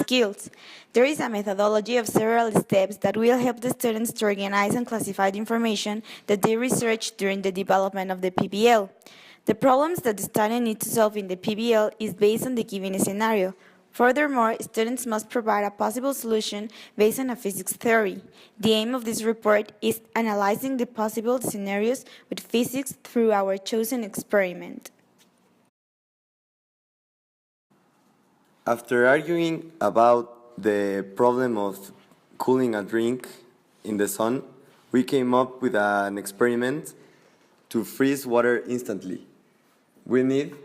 skills. There is a methodology of several steps that will help the students to organize and classify the information that they research during the development of the PBL. The problems that the student needs to solve in the PBL is based on the given scenario. Furthermore, students must provide a possible solution based on a physics theory. The aim of this report is analyzing the possible scenarios with physics through our chosen experiment. After arguing about the problem of cooling a drink in the sun, we came up with an experiment to freeze water instantly. We need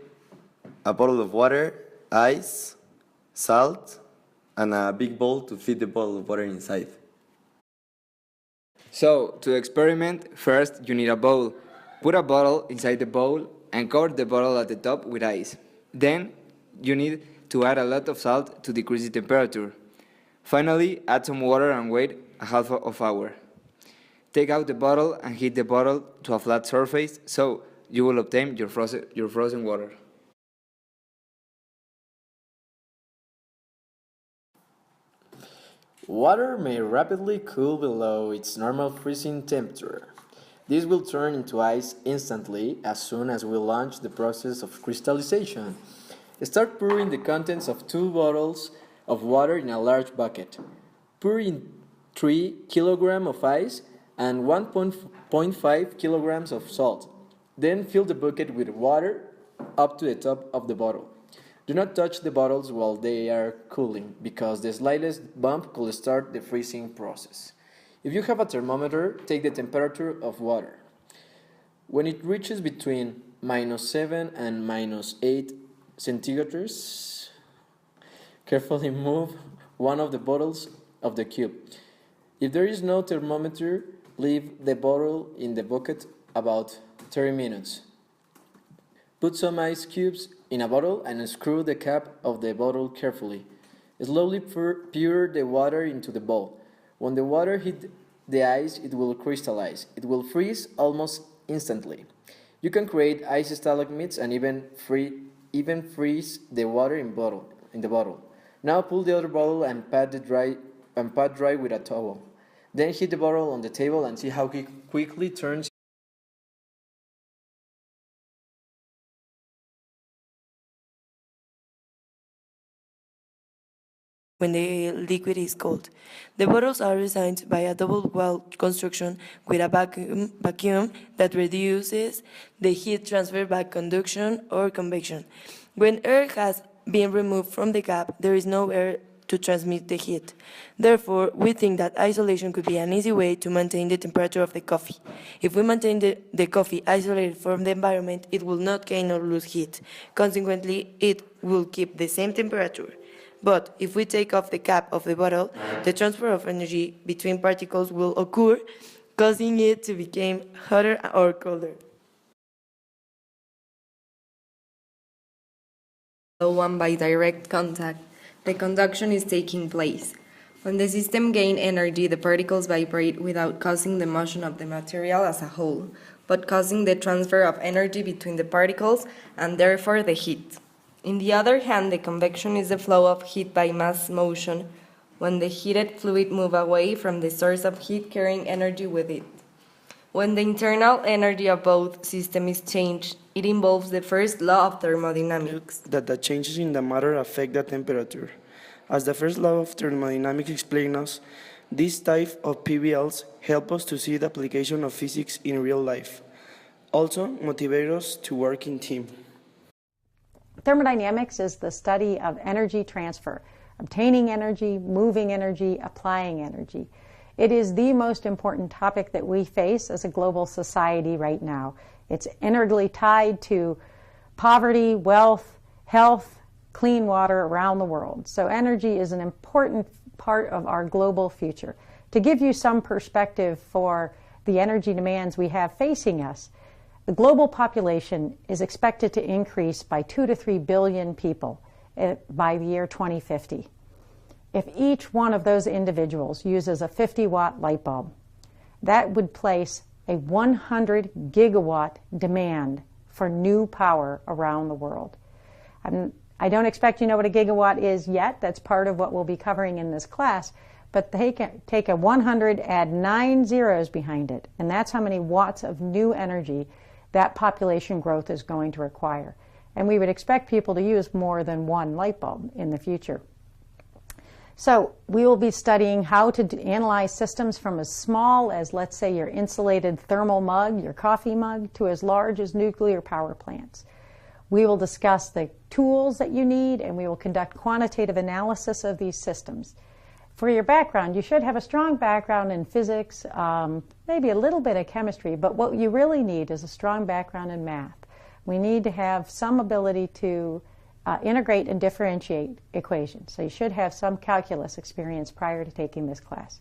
a bottle of water, ice, salt, and a big bowl to fit the bottle of water inside. So, to experiment, first you need a bowl. Put a bottle inside the bowl and cover the bottle at the top with ice. Then, you need to add a lot of salt to decrease the temperature. Finally, add some water and wait a half of hour. Take out the bottle and heat the bottle to a flat surface, so you will obtain your frozen water. Water may rapidly cool below its normal freezing temperature. This will turn into ice instantly as soon as we launch the process of crystallization. Start pouring the contents of 2 bottles of water in a large bucket. Pour in 3 kilograms of ice and 1.5 kilograms of salt. Then fill the bucket with water up to the top of the bottle. Do not touch the bottles while they are cooling, because the slightest bump could start the freezing process. If you have a thermometer, take the temperature of water. When it reaches between -7 and -8 centigrades, carefully move one of the bottles of the cube. If there is no thermometer, leave the bottle in the bucket about 30 minutes. Put some ice cubes in a bottle and screw the cap of the bottle carefully. Slowly pour the water into the bowl. When the water hits the ice, it will crystallize. It will freeze almost instantly. You can create ice stalagmites and even freeze the water in the bottle. Now pull the other bottle and pat dry with a towel. Then hit the bottle on the table and see how it quickly turns. When the liquid is cold. The bottles are designed by a double-wall construction with a vacuum that reduces the heat transfer by conduction or convection. When air has been removed from the cap, there is no air to transmit the heat. Therefore, we think that isolation could be an easy way to maintain the temperature of the coffee. If we maintain the coffee isolated from the environment, it will not gain or lose heat. Consequently, it will keep the same temperature. But if we take off the cap of the bottle, the transfer of energy between particles will occur, causing it to become hotter or colder. One by direct contact, the conduction is taking place. When the system gains energy, the particles vibrate without causing the motion of the material as a whole, but causing the transfer of energy between the particles and therefore the heat. On the other hand, the convection is the flow of heat by mass motion, when the heated fluid moves away from the source of heat carrying energy with it. When the internal energy of both systems is changed, it involves the first law of thermodynamics. That the changes in the matter affect the temperature. As the first law of thermodynamics explains us, this type of PBLs help us to see the application of physics in real life. Also, motivate us to work in team. Thermodynamics is the study of energy transfer, obtaining energy, moving energy, applying energy. It is the most important topic that we face as a global society right now. It's integrally tied to poverty, wealth, health, clean water around the world. So energy is an important part of our global future. To give you some perspective for the energy demands we have facing us, the global population is expected to increase by 2 to 3 billion people by the year 2050. If each one of those individuals uses a 50-watt light bulb, that would place a 100 gigawatt demand for new power around the world. And I don't expect you know what a gigawatt is yet. That's part of what we'll be covering in this class. But take a 100, add 9 zeros behind it, and that's how many watts of new energy that population growth is going to require. And we would expect people to use more than one light bulb in the future. So we will be studying how to analyze systems from as small as, let's say, your insulated thermal mug, your coffee mug, to as large as nuclear power plants. We will discuss the tools that you need, and we will conduct quantitative analysis of these systems. For your background, you should have a strong background in physics, maybe a little bit of chemistry, but what you really need is a strong background in math. We need to have some ability to integrate and differentiate equations. So you should have some calculus experience prior to taking this class.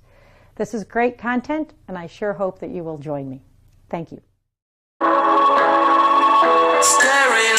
This is great content, and I sure hope that you will join me. Thank you. Staring